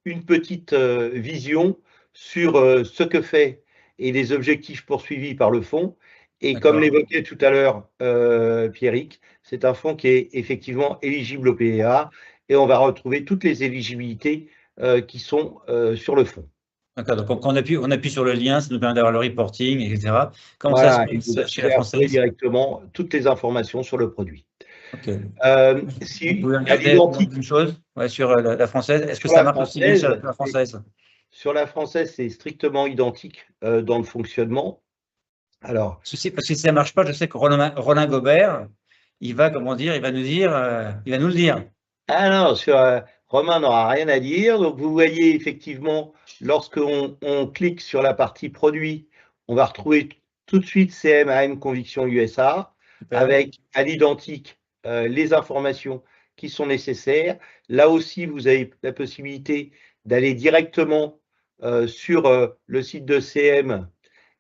une petite vision sur ce que fait et les objectifs poursuivis par le fonds. Et comme l'évoquait tout à l'heure Pierrick, c'est un fonds qui est effectivement éligible au PEA et on va retrouver toutes les éligibilités qui sont sur le fonds. D'accord, donc on appuie sur le lien, ça nous permet d'avoir le reporting, etc. Comment voilà, ça se passe chez la Française ? Française directement toutes les informations sur le produit. Okay. Si vous pouvez regarder une chose sur la Française, est-ce que ça marche aussi bien sur la Française ? Sur la Française, c'est strictement identique dans le fonctionnement. Alors, parce que si ça ne marche pas, je sais que Roland Gobert, il va nous le dire. Ah non, Romain n'aura rien à dire. Donc, vous voyez effectivement, lorsqu'on clique sur la partie produit, on va retrouver tout de suite CMAM Conviction USA. Super. Avec à l'identique les informations qui sont nécessaires. Là aussi, vous avez la possibilité d'aller directement sur le site de CM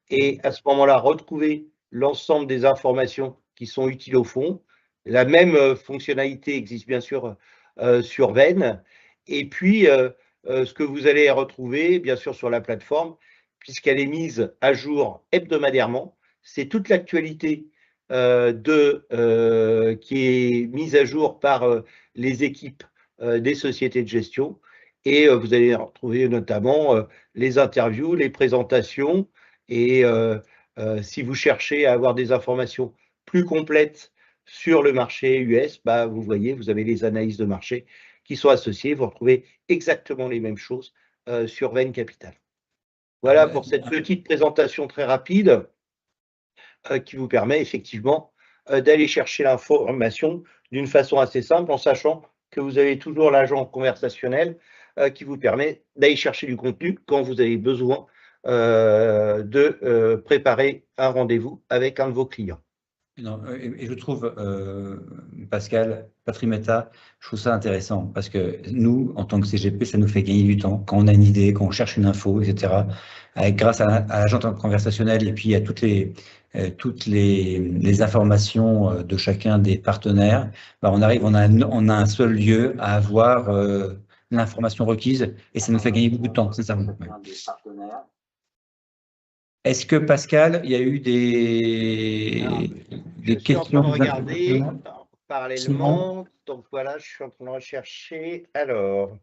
et à ce moment-là, retrouver l'ensemble des informations qui sont utiles au fond. La même fonctionnalité existe bien sûr sur Venn. Et puis, ce que vous allez retrouver, bien sûr, sur la plateforme, puisqu'elle est mise à jour hebdomadairement. C'est toute l'actualité qui est mise à jour par les équipes des sociétés de gestion. Et vous allez retrouver notamment les interviews, les présentations. Et si vous cherchez à avoir des informations plus complètes sur le marché US, bah, vous voyez, vous avez les analyses de marché qui sont associées. Vous retrouvez exactement les mêmes choses sur Venn Capital. Voilà pour cette petite présentation très rapide qui vous permet effectivement d'aller chercher l'information d'une façon assez simple, en sachant que vous avez toujours l'agent conversationnel qui vous permet d'aller chercher du contenu quand vous avez besoin de préparer un rendez-vous avec un de vos clients. Non, et je trouve, Pascal, Patrimeta, je trouve ça intéressant parce que nous, en tant que CGP, ça nous fait gagner du temps. Quand on a une idée, quand on cherche une info, etc., grâce à l'agent conversationnel et puis à toutes les informations de chacun des partenaires, bah on a un seul lieu à avoir l'information requise et ça nous fait gagner beaucoup de temps, sincèrement. Est-ce que Pascal, il y a eu des questions? Je suis en train de regarder parallèlement. Donc voilà, je suis en train de rechercher. Alors,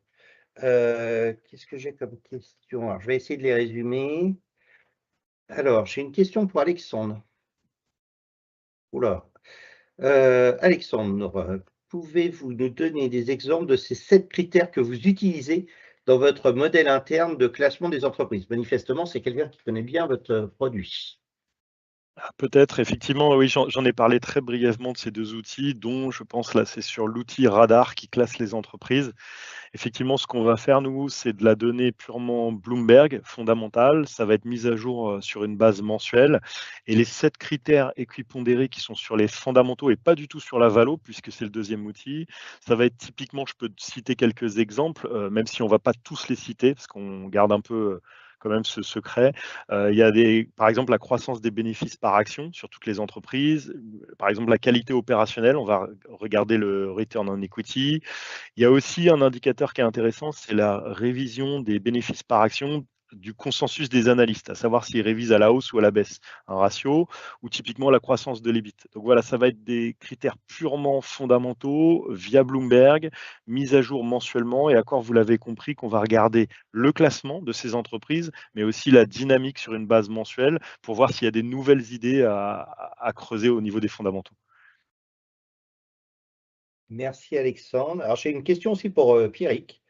qu'est-ce que j'ai comme question? Alors, je vais essayer de les résumer. Alors, j'ai une question pour Alexandre. Oula. Alexandre, pouvez-vous nous donner des exemples de ces 7 critères que vous utilisez dans votre modèle interne de classement des entreprises? Manifestement, c'est quelqu'un qui connaît bien votre produit. Peut-être, effectivement, oui, j'en ai parlé très brièvement de ces 2 outils, dont je pense là, c'est sur l'outil Radar qui classe les entreprises. Effectivement, ce qu'on va faire, nous, c'est de la donnée purement Bloomberg, fondamentale. Ça va être mis à jour sur une base mensuelle. Et les 7 critères équipondérés qui sont sur les fondamentaux et pas du tout sur la valo, puisque c'est le 2e outil, ça va être typiquement, je peux te citer quelques exemples, même si on ne va pas tous les citer, parce qu'on garde un peu quand même ce secret. Il y a par exemple la croissance des bénéfices par action sur toutes les entreprises, par exemple la qualité opérationnelle, on va regarder le return on equity. Il y a aussi un indicateur qui est intéressant, c'est la révision des bénéfices par action du consensus des analystes, à savoir s'ils révisent à la hausse ou à la baisse un ratio, ou typiquement la croissance de l'EBIT. Donc voilà, ça va être des critères purement fondamentaux via Bloomberg, mis à jour mensuellement, et encore, vous l'avez compris, qu'on va regarder le classement de ces entreprises, mais aussi la dynamique sur une base mensuelle pour voir s'il y a des nouvelles idées à creuser au niveau des fondamentaux. Merci Alexandre. Alors j'ai une question aussi pour Pierrick.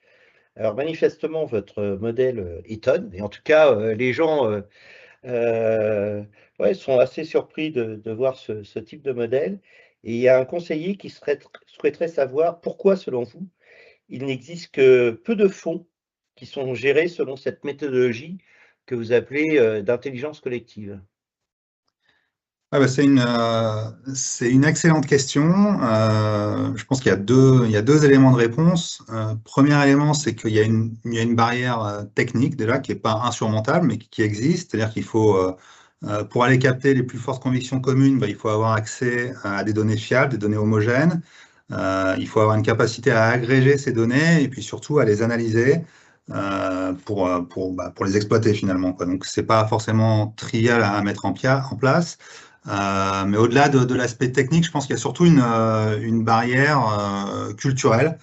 Alors manifestement, votre modèle étonne, et en tout cas, les gens sont assez surpris de voir ce type de modèle. Et il y a un conseiller qui souhaiterait savoir pourquoi, selon vous, il n'existe que peu de fonds qui sont gérés selon cette méthodologie que vous appelez d'intelligence collective. Ah bah c'est une excellente question. Je pense qu'il y a deux éléments de réponse. Premier élément, c'est qu'il y a une barrière technique déjà qui n'est pas insurmontable, mais qui existe. C'est-à-dire qu'il faut, pour aller capter les plus fortes convictions communes, il faut avoir accès à des données fiables, des données homogènes. Il faut avoir une capacité à agréger ces données et puis surtout à les analyser pour les exploiter finalement, quoi. Donc, c'est pas forcément trivial à mettre en place. Mais au-delà de l'aspect technique, je pense qu'il y a surtout une barrière culturelle.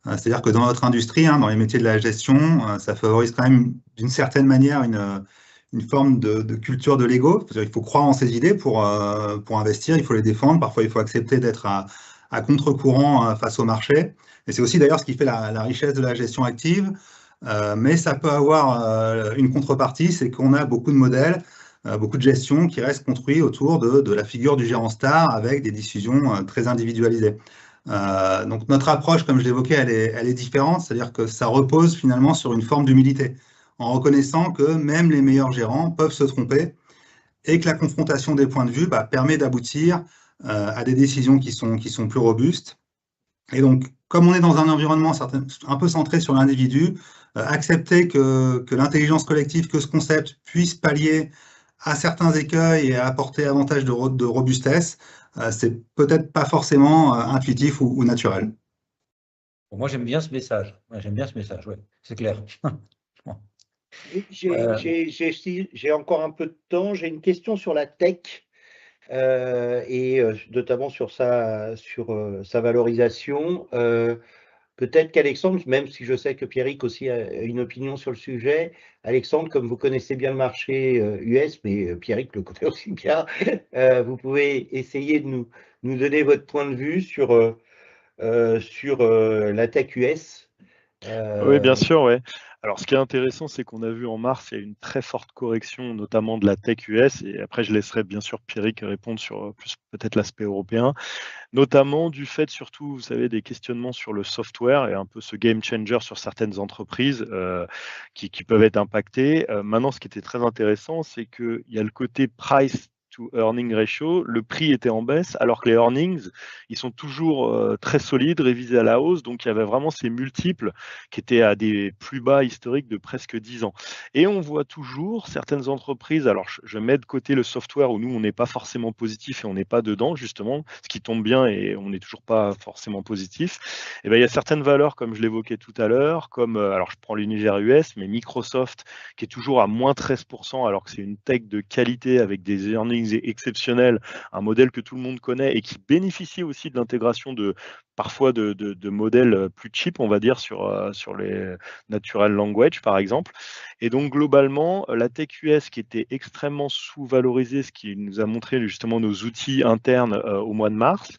C'est-à-dire que dans notre industrie, dans les métiers de la gestion, ça favorise quand même d'une certaine manière une forme de culture de l'ego. Il faut croire en ses idées pour investir, il faut les défendre. Parfois, il faut accepter d'être à contre-courant face au marché. Et c'est aussi d'ailleurs ce qui fait la richesse de la gestion active. Mais ça peut avoir une contrepartie, c'est qu'on a beaucoup de modèles, beaucoup de gestion qui restent construits autour de la figure du gérant star avec des décisions très individualisées. Donc notre approche, comme je l'évoquais, elle est différente, c'est-à-dire que ça repose finalement sur une forme d'humilité, en reconnaissant que même les meilleurs gérants peuvent se tromper et que la confrontation des points de vue permet d'aboutir à des décisions qui sont plus robustes. Et donc, comme on est dans un environnement un peu centré sur l'individu, accepter que l'intelligence collective, que ce concept puisse pallier à certains écueils et à apporter avantage de robustesse, c'est peut-être pas forcément intuitif ou naturel. Bon, moi, j'aime bien ce message. Ouais, j'aime bien ce message, ouais, c'est clair. J'ai encore un peu de temps. J'ai une question sur la tech et notamment sur sa valorisation. Peut-être qu'Alexandre, même si je sais que Pierrick aussi a une opinion sur le sujet, Alexandre, comme vous connaissez bien le marché US, mais Pierrick le connaît aussi bien, vous pouvez essayer de nous donner votre point de vue sur la tech US. Oui, bien sûr, ouais. Alors, ce qui est intéressant, c'est qu'on a vu en mars, il y a eu une très forte correction, notamment de la tech US, et après, je laisserai bien sûr Pierrick répondre sur plus peut-être l'aspect européen, notamment du fait, surtout, vous savez, des questionnements sur le software et un peu ce game changer sur certaines entreprises qui peuvent être impactées. Maintenant, ce qui était très intéressant, c'est qu'il y a le côté price to earning ratio, le prix était en baisse, alors que les earnings, ils sont toujours très solides, révisés à la hausse, donc il y avait vraiment ces multiples qui étaient à des plus bas historiques de presque 10 ans. Et on voit toujours certaines entreprises, alors je mets de côté le software où nous, on n'est pas forcément positif et on n'est pas dedans, justement, ce qui tombe bien et on n'est toujours pas forcément positif. Et bien, il y a certaines valeurs, comme je l'évoquais tout à l'heure, comme, alors je prends l'univers US, mais Microsoft, qui est toujours à moins 13%, alors que c'est une tech de qualité avec des earnings exceptionnels, un modèle que tout le monde connaît et qui bénéficie aussi de l'intégration parfois de modèles plus cheap, on va dire, sur les natural language, par exemple. Et donc, globalement, la tech US qui était extrêmement sous-valorisée, ce qui nous a montré justement nos outils internes au mois de mars,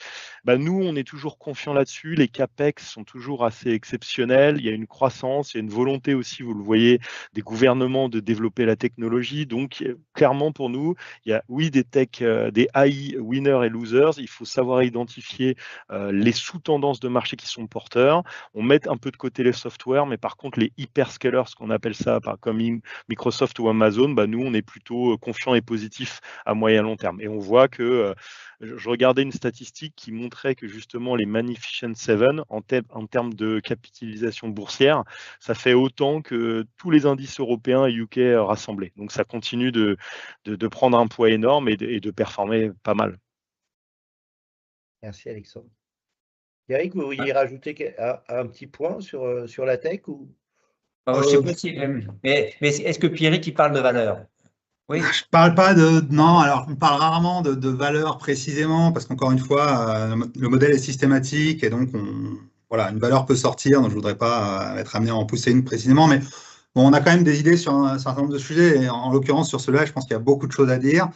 bah, nous, on est toujours confiants là-dessus. Les CAPEX sont toujours assez exceptionnels. Il y a une croissance, il y a une volonté aussi, vous le voyez, des gouvernements de développer la technologie. Donc, clairement, pour nous, il y a, oui, des tech, des AI winners et losers. Il faut savoir identifier les sous-tendances de marché qui sont porteurs. On met un peu de côté les softwares, mais par contre, les hyperscalers, ce qu'on appelle ça, comme Microsoft ou Amazon, bah, nous, on est plutôt confiants et positifs à moyen long terme. Et on voit que je regardais une statistique qui montrait que justement les Magnificent Seven, en termes de capitalisation boursière, ça fait autant que tous les indices européens et UK rassemblés. Donc ça continue de prendre un poids énorme et de performer pas mal. Merci Alexandre. Eric, vous vouliez rajouter un petit point sur la tech ou... Je sais pas si, mais est-ce que Pierrick il parle de valeur? Oui. Je parle pas de... Non, alors on parle rarement de valeur précisément, parce qu'encore une fois, le modèle est systématique, et donc voilà, une valeur peut sortir, donc je voudrais pas être amené à en pousser une précisément, mais bon, on a quand même des idées sur un certain nombre de sujets, et en l'occurrence sur cela, je pense qu'il y a beaucoup de choses à dire.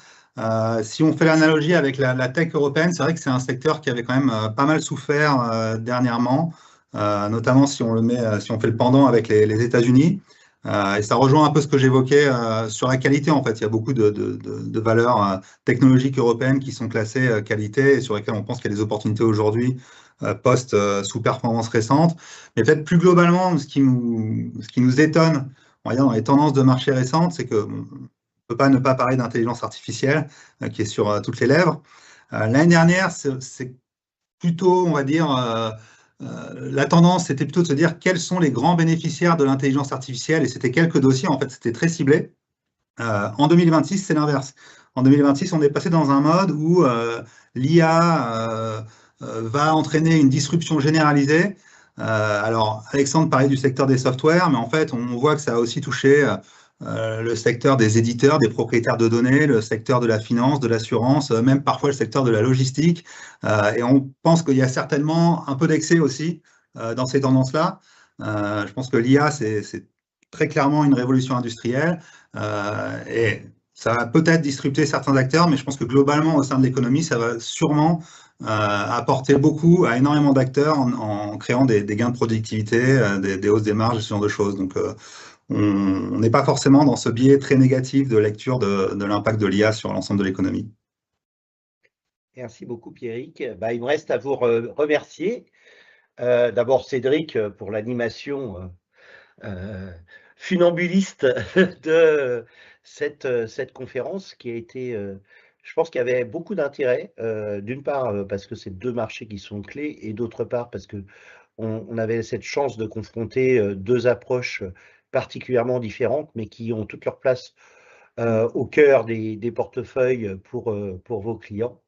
Si on fait l'analogie avec la tech européenne, c'est vrai que c'est un secteur qui avait quand même pas mal souffert dernièrement, notamment si on le met, si on fait le pendant avec les États-Unis. Et ça rejoint un peu ce que j'évoquais sur la qualité. En fait, il y a beaucoup de valeurs technologiques européennes qui sont classées qualité et sur lesquelles on pense qu'il y a des opportunités aujourd'hui post sous-performance récente. Mais peut-être plus globalement, ce qui nous étonne, on va dire, dans les tendances de marché récentes, c'est que on ne peut pas ne pas parler d'intelligence artificielle qui est sur toutes les lèvres. L'année dernière, c'est plutôt, on va dire, la tendance, c'était plutôt de se dire quels sont les grands bénéficiaires de l'intelligence artificielle, et c'était quelques dossiers, en fait, c'était très ciblé. En 2026, c'est l'inverse. En 2026, on est passé dans un mode où l'IA va entraîner une disruption généralisée. Alors, Alexandre parlait du secteur des softwares, mais en fait, on voit que ça a aussi touché le secteur des éditeurs, des propriétaires de données, le secteur de la finance, de l'assurance, même parfois le secteur de la logistique. Et on pense qu'il y a certainement un peu d'excès aussi dans ces tendances-là. Je pense que l'IA, c'est très clairement une révolution industrielle et ça va peut-être disrupter certains acteurs, mais je pense que globalement, au sein de l'économie, ça va sûrement apporter beaucoup à énormément d'acteurs en créant des gains de productivité, des hausses des marges, ce genre de choses. Donc, on n'est pas forcément dans ce biais très négatif de lecture de l'impact de l'IA sur l'ensemble de l'économie. Merci beaucoup, Pierrick. Il me reste à vous remercier. D'abord, Cédric, pour l'animation funambuliste de cette conférence qui a été, je pense qu'il y avait beaucoup d'intérêt, d'une part parce que c'est deux marchés qui sont clés et d'autre part parce que on avait cette chance de confronter deux approches particulièrement différentes mais qui ont toute leur place au cœur des portefeuilles pour vos clients.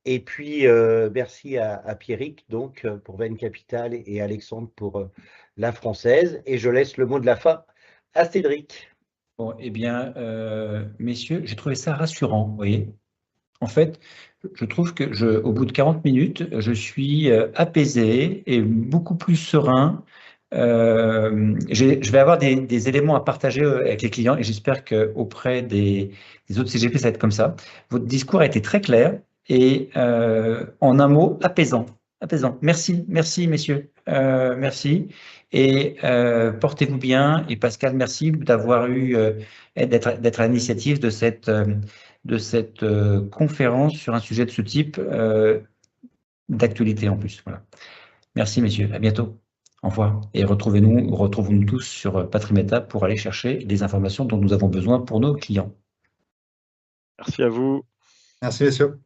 Et puis, merci à Pierrick, donc, pour Venn Capital et Alexandre pour la française. Et je laisse le mot de la fin à Cédric. Bon, eh bien, messieurs, j'ai trouvé ça rassurant, vous voyez. En fait, je trouve que au bout de 40 minutes, je suis apaisé et beaucoup plus serein. Je vais avoir des éléments à partager avec les clients et j'espère qu'auprès des autres CGP, ça va être comme ça. Votre discours a été très clair et en un mot, apaisant. Apaisant. Merci, merci messieurs. Merci. Et portez-vous bien. Et Pascal, merci d'avoir d'être à l'initiative de cette conférence sur un sujet de ce type d'actualité en plus. Voilà. Merci messieurs, à bientôt. Au revoir. Et retrouvons-nous tous sur Patrimeta pour aller chercher les informations dont nous avons besoin pour nos clients. Merci à vous. Merci, messieurs.